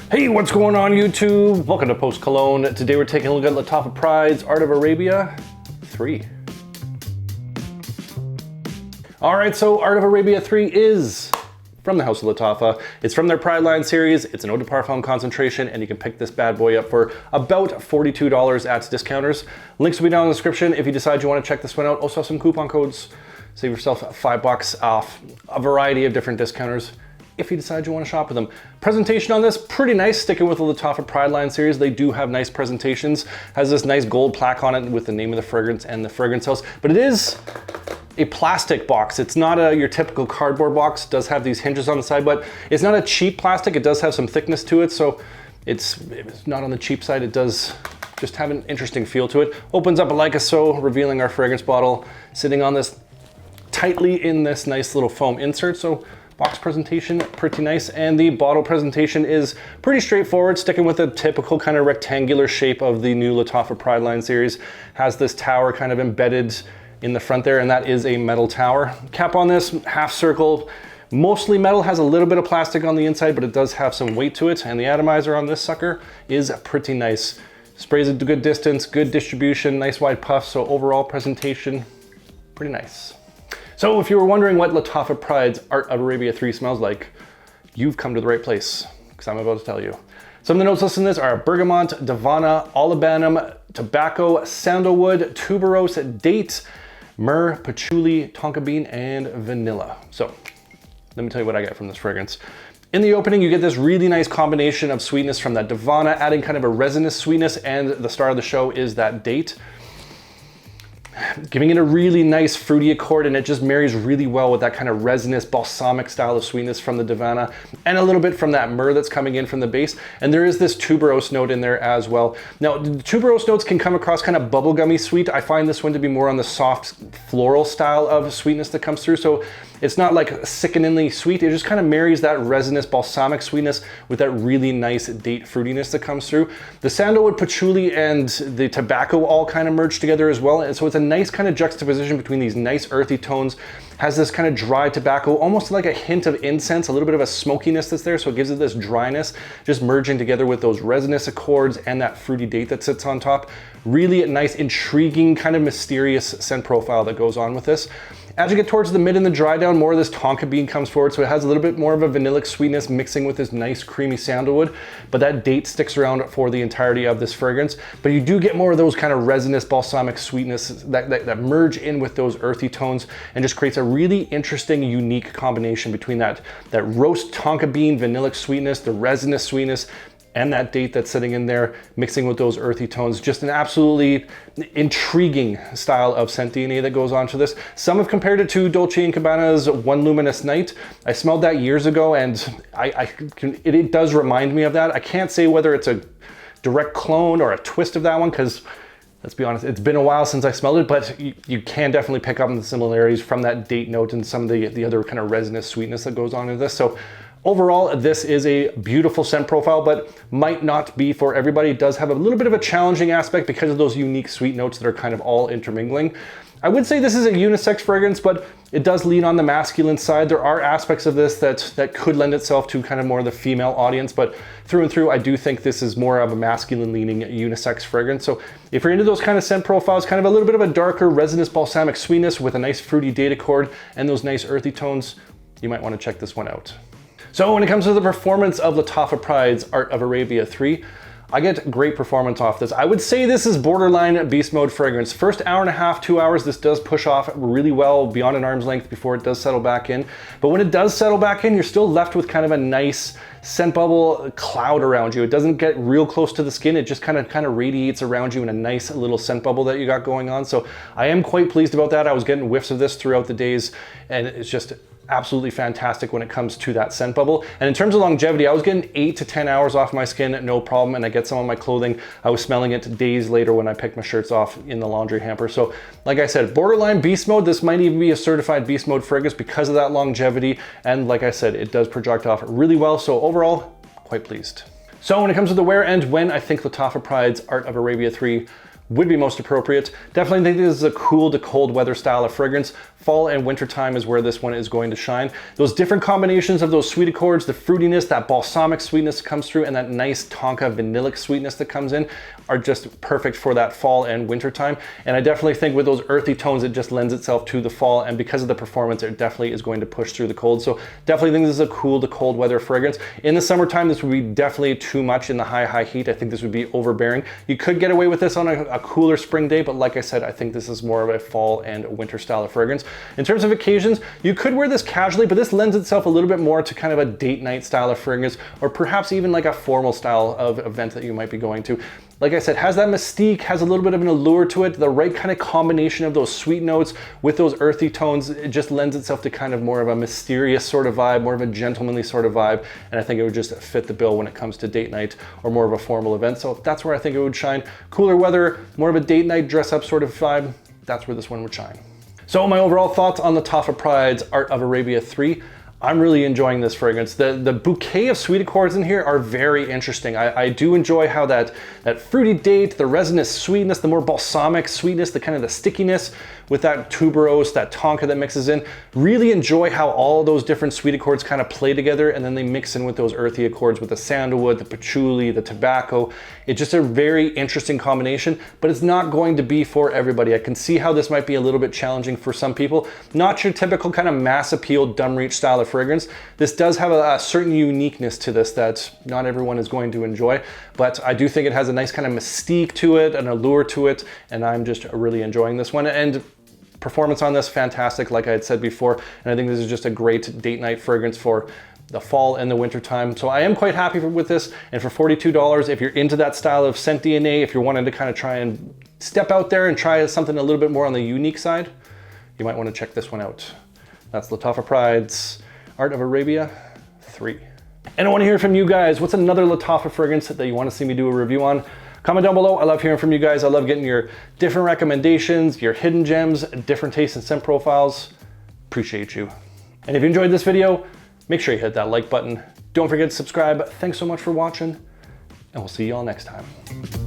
Hey, what's going on YouTube? Welcome to Post Cologne. Today we're taking a look at Lattafa Pride's Art of Arabia 3. Alright, so Art of Arabia 3 is from the House of Lattafa. It's from their Pride line series. It's an eau de parfum concentration, and you can pick this bad boy up for about $42 at discounters. Links will be down in the description if you decide you want to check this one out. Also have some coupon codes. Save yourself $5 off a variety of different discounters if you decide you want to shop with them. Presentation on this, pretty nice. Sticking with the Lattafa Pride line series, they do have nice presentations. Has this nice gold plaque on it with the name of the fragrance and the fragrance house, but it is a plastic box. It's not your typical cardboard box. It does have these hinges on the side, but it's not a cheap plastic. It does have some thickness to it, so it's not on the cheap side. It does just have an interesting feel to it. Opens up like so, revealing our fragrance bottle, sitting on this tightly in this nice little foam insert. So box presentation, pretty nice. And the bottle presentation is pretty straightforward, sticking with the typical kind of rectangular shape of the new Lattafa Pride line series. Has this tower kind of embedded in the front there, and that is a metal tower. Cap on this, half circle, mostly metal, has a little bit of plastic on the inside, but it does have some weight to it. And the atomizer on this sucker is pretty nice. Sprays a good distance, good distribution, nice wide puff. So overall presentation, pretty nice. So if you were wondering what Lattafa Pride's Art of Arabia 3 smells like, you've come to the right place, because I'm about to tell you. Some of the notes listed in this are bergamot, davana, olibanum, tobacco, sandalwood, tuberose, date, myrrh, patchouli, tonka bean, and vanilla. So let me tell you what I get from this fragrance. In the opening, you get this really nice combination of sweetness from that davana, adding kind of a resinous sweetness, and the star of the show is that date, giving it a really nice fruity accord, and it just marries really well with that kind of resinous balsamic style of sweetness from the davana, and a little bit from that myrrh that's coming in from the base. And there is this tuberose note in there as well. Now, the tuberose notes can come across kind of bubblegummy sweet. I find this one to be more on the soft floral style of sweetness that comes through. So it's not like sickeningly sweet. It just kind of marries that resinous balsamic sweetness with that really nice date fruitiness that comes through. The sandalwood, patchouli, and the tobacco all kind of merge together as well. And so it's a nice kind of juxtaposition between these nice earthy tones. Has this kind of dry tobacco, almost like a hint of incense, a little bit of a smokiness that's there. So it gives it this dryness, just merging together with those resinous accords and that fruity date that sits on top. Really a nice, intriguing, kind of mysterious scent profile that goes on with this. As you get towards the mid and the dry down, more of this tonka bean comes forward, so it has a little bit more of a vanillic sweetness mixing with this nice creamy sandalwood, but that date sticks around for the entirety of this fragrance. But you do get more of those kind of resinous balsamic sweetness that merge in with those earthy tones, and just creates a really interesting, unique combination between that roast tonka bean vanillic sweetness, the resinous sweetness, and that date that's sitting in there, mixing with those earthy tones. Just an absolutely intriguing style of scent DNA that goes on to this. Some have compared it to Dolce & Gabbana's One Luminous Night. I smelled that years ago, and it does remind me of that. I can't say whether it's a direct clone or a twist of that one, because let's be honest, it's been a while since I smelled it, but you can definitely pick up on the similarities from that date note and some of the other kind of resinous sweetness that goes on in this. So overall, this is a beautiful scent profile, but might not be for everybody. It does have a little bit of a challenging aspect because of those unique sweet notes that are kind of all intermingling. I would say this is a unisex fragrance, but it does lean on the masculine side. There are aspects of this that could lend itself to kind of more of the female audience, but through and through, I do think this is more of a masculine leaning unisex fragrance. So if you're into those kind of scent profiles, kind of a little bit of a darker resinous balsamic sweetness with a nice fruity date accord and those nice earthy tones, you might want to check this one out. So when it comes to the performance of Lattafa Pride's Art of Arabia 3, I get great performance off this. I would say this is borderline beast mode fragrance. First hour and a half, 2 hours, this does push off really well beyond an arm's length before it does settle back in. But when it does settle back in, you're still left with kind of a nice scent bubble cloud around you. It doesn't get real close to the skin. It just kind of radiates around you in a nice little scent bubble that you got going on. So I am quite pleased about that. I was getting whiffs of this throughout the days, and it's just absolutely fantastic when it comes to that scent bubble. And in terms of longevity, I was getting 8 to 10 hours off my skin, no problem. And I get some on my clothing. I was smelling it days later when I picked my shirts off in the laundry hamper. So like I said, borderline beast mode. This might even be a certified beast mode fragrance because of that longevity. And like I said, it does project off really well. So overall, quite pleased. So when it comes to the where and when, I think Lattafa Pride's Art of Arabia 3 would be most appropriate. Definitely think this is a cool to cold weather style of fragrance. Fall and winter time is where this one is going to shine. Those different combinations of those sweet accords, the fruitiness, that balsamic sweetness that comes through, and that nice tonka vanillic sweetness that comes in are just perfect for that fall and winter time. And I definitely think with those earthy tones, it just lends itself to the fall. And because of the performance, it definitely is going to push through the cold. So definitely think this is a cool to cold weather fragrance. In the summertime, this would be definitely too much in the high heat. I think this would be overbearing. You could get away with this on a cooler spring day, but like I said, I think this is more of a fall and winter style of fragrance. In terms of occasions, you could wear this casually, but this lends itself a little bit more to kind of a date night style of fragrance, or perhaps even like a formal style of event that you might be going to. Like I said, has that mystique, has a little bit of an allure to it, the right kind of combination of those sweet notes with those earthy tones. It just lends itself to kind of more of a mysterious sort of vibe, more of a gentlemanly sort of vibe. And I think it would just fit the bill when it comes to date night or more of a formal event. So that's where I think it would shine. Cooler weather, more of a date night dress up sort of vibe. That's where this one would shine. So my overall thoughts on Lattafa Pride's Art of Arabia 3. I'm really enjoying this fragrance. The bouquet of sweet accords in here are very interesting. I do enjoy how that fruity date, the resinous sweetness, the more balsamic sweetness, the kind of the stickiness with that tuberose, that tonka that mixes in. Really enjoy how all those different sweet accords kind of play together, and then they mix in with those earthy accords with the sandalwood, the patchouli, the tobacco. It's just a very interesting combination, but it's not going to be for everybody. I can see how this might be a little bit challenging for some people. Not your typical kind of mass appeal, dumb reach style of fragrance. This does have a certain uniqueness to this that not everyone is going to enjoy, but I do think it has a nice kind of mystique to it, an allure to it, and I'm just really enjoying this one. And performance on this, fantastic, like I had said before, and I think this is just a great date night fragrance for the fall and the winter time. So I am quite happy with this, and for $42, if you're into that style of scent DNA, if you're wanting to kind of try and step out there and try something a little bit more on the unique side, you might want to check this one out. That's Lattafa Pride's Art of Arabia 3. And I want to hear from you guys. What's another Lattafa fragrance that you want to see me do a review on? Comment down below. I love hearing from you guys. I love getting your different recommendations, your hidden gems, different taste and scent profiles. Appreciate you. And if you enjoyed this video, make sure you hit that like button. Don't forget to subscribe. Thanks so much for watching, and we'll see you all next time.